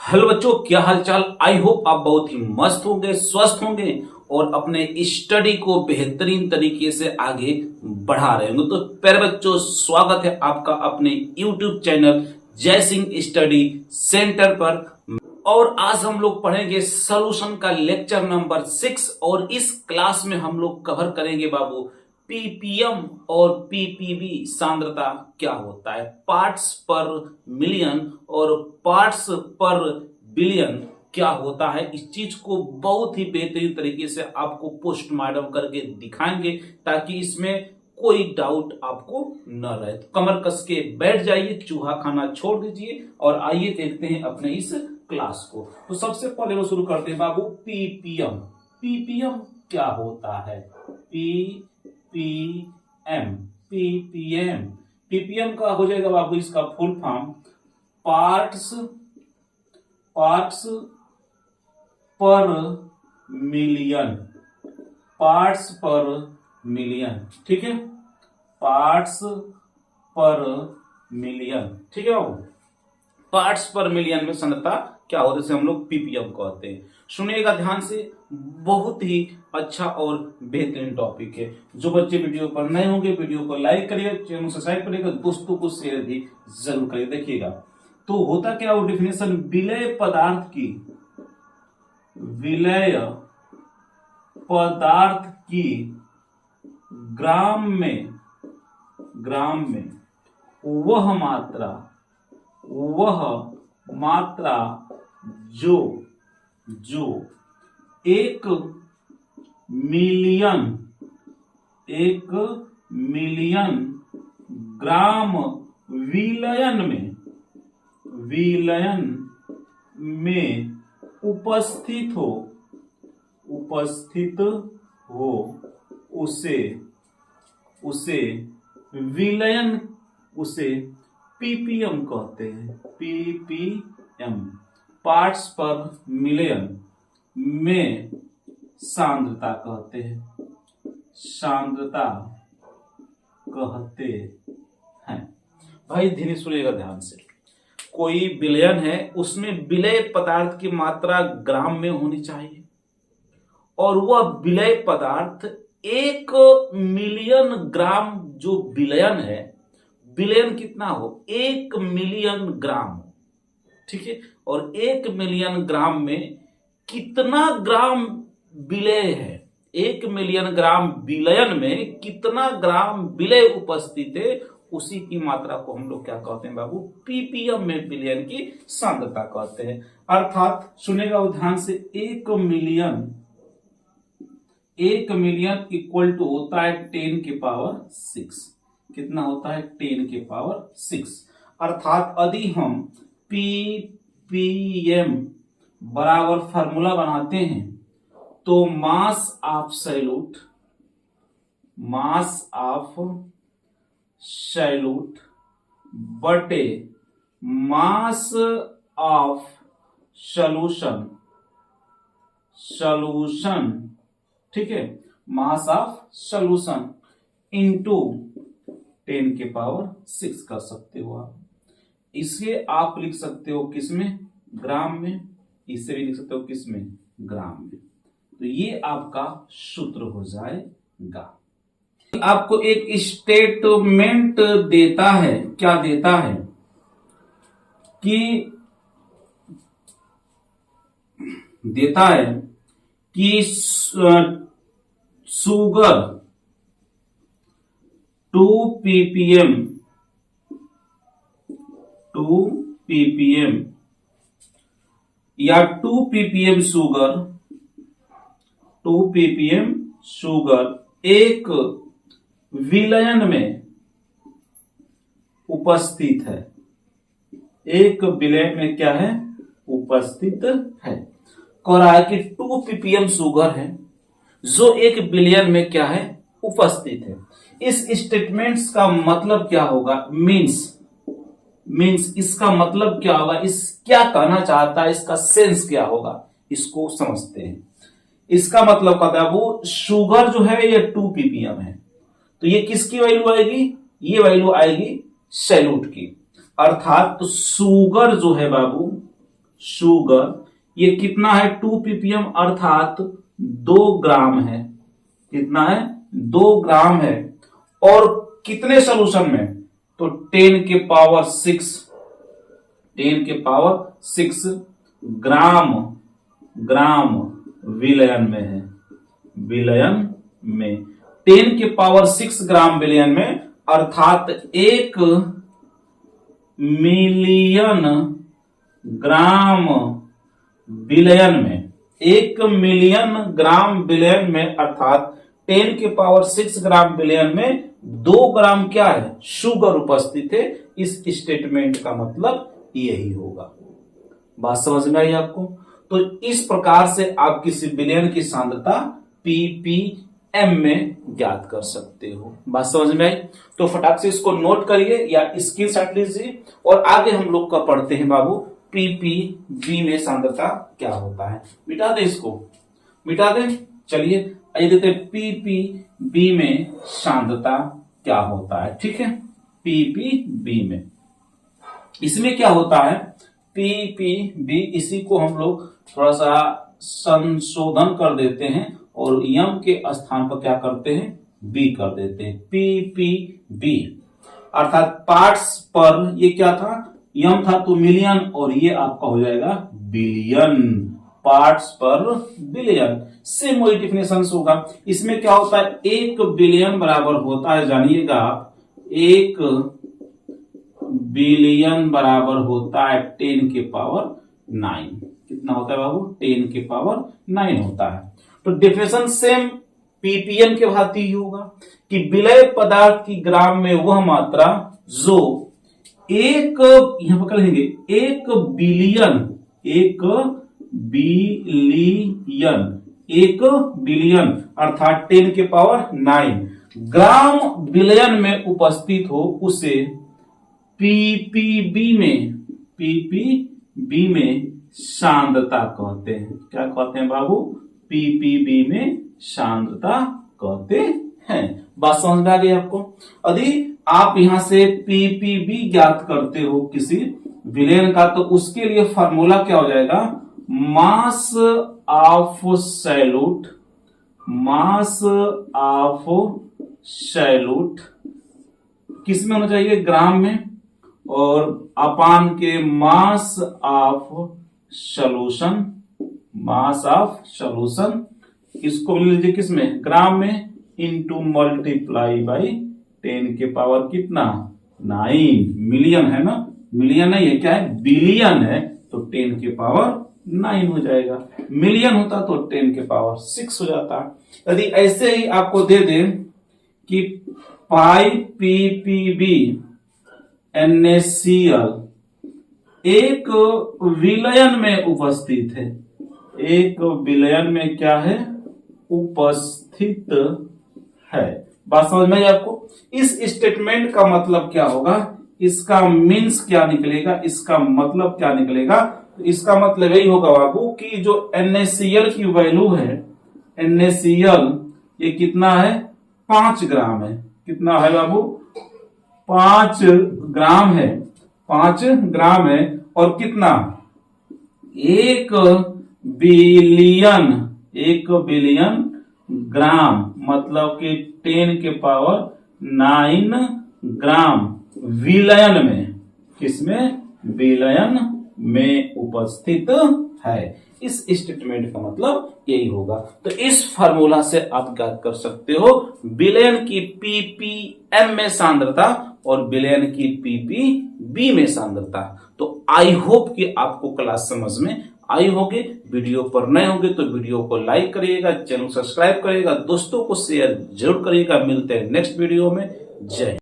Hello बच्चों, क्या हाल चाल। आई होप आप बहुत ही मस्त होंगे, स्वस्थ होंगे और अपने स्टडी को बेहतरीन तरीके से आगे बढ़ा रहे होंगे। तो प्यारे बच्चों, स्वागत है आपका अपने YouTube चैनल जय सिंह स्टडी सेंटर पर। और आज हम लोग पढ़ेंगे सॉल्यूशन का लेक्चर नंबर 6 और इस क्लास में हम लोग कवर करेंगे बाबू पीपीएम और पीपीबी सांद्रता क्या होता है, पार्ट्स पर मिलियन और पार्ट्स पर बिलियन क्या होता है। इस चीज को बहुत ही बेहतरीन तरीके से आपको पोस्टमार्टम करके दिखाएंगे ताकि इसमें कोई डाउट आपको न रहे। तो कमर कस के बैठ जाइए, चूहा खाना छोड़ दीजिए और आइए देखते हैं अपने इस क्लास को। तो सबसे पहले वो शुरू करते हैं बाबू पीपीएम। पीपीएम क्या होता है? पीपीएम पीपीएम पीपीएम का हो जाएगा बाबू इसका फुल फॉर्म पार्ट्स पार्ट्स पर मिलियन। पार्ट्स पर मिलियन, ठीक है। पार्ट्स पर मिलियन, ठीक है बाबू। पार्ट्स पर मिलियन में सांद्रता क्या होता है, जैसे हम लोग पीपीएम कहते हैं। सुनिएगा ध्यान से, बहुत ही अच्छा और बेहतरीन टॉपिक है। जो बच्चे वीडियो पर नए होंगे वीडियो को लाइक करिए, चैनल सब्सक्राइब करिएगा, दोस्तों को शेयर भी जरूर करिए। देखिएगा तो होता क्या, वो डिफिनेशन विलय पदार्थ की, विलय पदार्थ की ग्राम में वह मात्रा जो एक मिलियन ग्राम विलयन में उपस्थित हो उसे पीपीएम कहते हैं। पीपीएम पार्ट्स पर मिलियन में सांद्रता कहते हैं। भाई धीरे सुनिएगा ध्यान से। कोई बिलियन है, उसमें विलय पदार्थ की मात्रा ग्राम में होनी चाहिए और वह विलय पदार्थ 1 मिलियन ग्राम, जो विलयन है, विलयन कितना हो, 1 मिलियन ग्राम, ठीक है। और 1 मिलियन ग्राम में कितना ग्राम विलय है, 1 मिलियन ग्राम विलयन में कितना ग्राम विलय उपस्थित है, उसी की मात्रा को हम लोग क्या कहते हैं बाबू, पीपीएम में विलयन की सांद्रता कहते हैं। अर्थात सुनेगा ध्यान से, 1 मिलियन इक्वल टू होता है 10 की पावर 6। कितना होता है? 10 की पावर 6। अर्थात यदि हम पीपीएम बराबर फार्मूला बनाते हैं तो मास ऑफ सैल्यूट बटे मास ऑफ सॉल्यूशन, ठीक है। मास ऑफ सॉल्यूशन इंटू 10 के पावर 6 कर सकते हो आप। इसे आप लिख सकते हो किसमें? ग्राम में। इसे भी लिख सकते हो किसमें? ग्राम में। तो ये आपका सूत्र हो जाएगा। आपको एक स्टेटमेंट देता है, क्या देता है कि शुगर 2 ppm या 2 ppm शुगर एक विलयन में उपस्थित है। एक विलयन में क्या है? उपस्थित है। कह रहा है कि 2 ppm शुगर है जो एक विलयन में क्या है? उपस्थित है। इस स्टेटमेंट्स का मतलब क्या होगा? मीन्स इसका मतलब क्या होगा, इस क्या कहना चाहता है, इसका सेंस क्या होगा, इसको समझते हैं। इसका मतलब कहता है वो शुगर जो है ये 2 ppm है, तो ये किसकी वैल्यू आएगी? ये वैल्यू आएगी सैल्यूट की। अर्थात तो शुगर जो है बाबू, शुगर, ये कितना है 2 ppm अर्थात 2 ग्राम है। कितना है 2 ग्राम है। और कितने सोल्यूशन में, तो 10 के पावर 6 ग्राम विलयन में है। विलयन में 10 के पावर 6 ग्राम विलयन में अर्थात 1 मिलियन ग्राम विलयन में, 1 मिलियन ग्राम विलयन में अर्थात 10 के पावर 6 ग्राम विलयन में 2 ग्राम क्या है, शुगर उपस्थित है। इस स्टेटमेंट का मतलब यही होगा। बात समझ में आई आपको? तो इस प्रकार से आप किसी विलयन की सांद्रता ppm में ज्ञात कर सकते हो। बात समझ में आई? तो फटाक से इसको नोट करिए या स्क्रीनशॉट लीजिए और आगे हम लोग का पढ़ते हैं बाबू ppb में सांद्रता क्या होता है। मिटा दे, इसको मिटा दे। चलिए आइए देखते हैं ppb में सांद्रता क्या होता है। ठीक है, ppb में इसमें क्या होता है, ppb, इसी को हम लोग थोड़ा सा संशोधन कर देते हैं और यम के स्थान पर क्या करते हैं, b कर देते हैं। ppb अर्थात पार्ट्स पर, ये क्या था, यम था तो मिलियन, और ये आपका हो जाएगा बिलियन। पार्ट्स पर बिलियन, सेम वही डिफिनेशन होगा। इसमें क्या होता है, 1 बिलियन बराबर होता है, जानिएगा आप, 1 बिलियन बराबर होता है 10 के पावर 9। कितना होता है बाबू, 10 के पावर 9 होता है। तो डेफिनेशन सेम पीपीएम के भांति ही होगा कि विलय पदार्थ की ग्राम में वह मात्रा जो एक, यहां पर लिखेंगे 1 बिलियन अर्थात 10 के पावर 9 ग्राम विलयन में उपस्थित हो, उसे पीपीबी में सांद्रता कहते हैं। क्या कहते हैं बाबू, पीपीबी में सांद्रता कहते हैं। बात समझ में आ गई आपको? यदि आप यहां से पीपीबी ज्ञात करते हो किसी विलयन का, तो उसके लिए फार्मूला क्या हो जाएगा, मास ऑफ सैल्यूट किस में होना चाहिए, ग्राम में, और अपान के मास ऑफ सॉल्यूशन इसको मिल लीजिए किसमें, ग्राम में, इनटू मल्टीप्लाई बाई 10 के पावर कितना 9। मिलियन है ना, मिलियन नहीं है, क्या है, बिलियन है, तो 10 के पावर 9 हो जाएगा। मिलियन होता तो 10 के पावर 6 हो जाता। यदि ऐसे ही आपको दे दें कि पाई पीपीबी NaCl एक विलयन में उपस्थित है, एक विलयन में क्या है, उपस्थित है। बात समझ में आई आपको? इस स्टेटमेंट का मतलब क्या होगा, इसका मीन्स क्या निकलेगा, इसका मतलब क्या निकलेगा, इसका मतलब यही होगा बाबू कि जो NaCl की वैल्यू है, NaCl ये कितना है, 5 ग्राम है। कितना है बाबू, 5 ग्राम है, 5 ग्राम है, और कितना, 1 बिलियन ग्राम, मतलब कि 10 के पावर 9 ग्राम विलयन में, किसमें, विलयन में उपस्थित है। इस स्टेटमेंट का मतलब यही होगा। तो इस फार्मूला से आप ज्ञात कर सकते हो विलयन की पीपीएम में सांद्रता और विलयन की पीपीबी में सांद्रता। तो आई होप कि आपको क्लास समझ में आई होगी। वीडियो पर नए होंगे तो वीडियो को लाइक करिएगा, चैनल सब्सक्राइब करिएगा, दोस्तों को शेयर जरूर करिएगा। मिलते हैं नेक्स्ट वीडियो में। जय।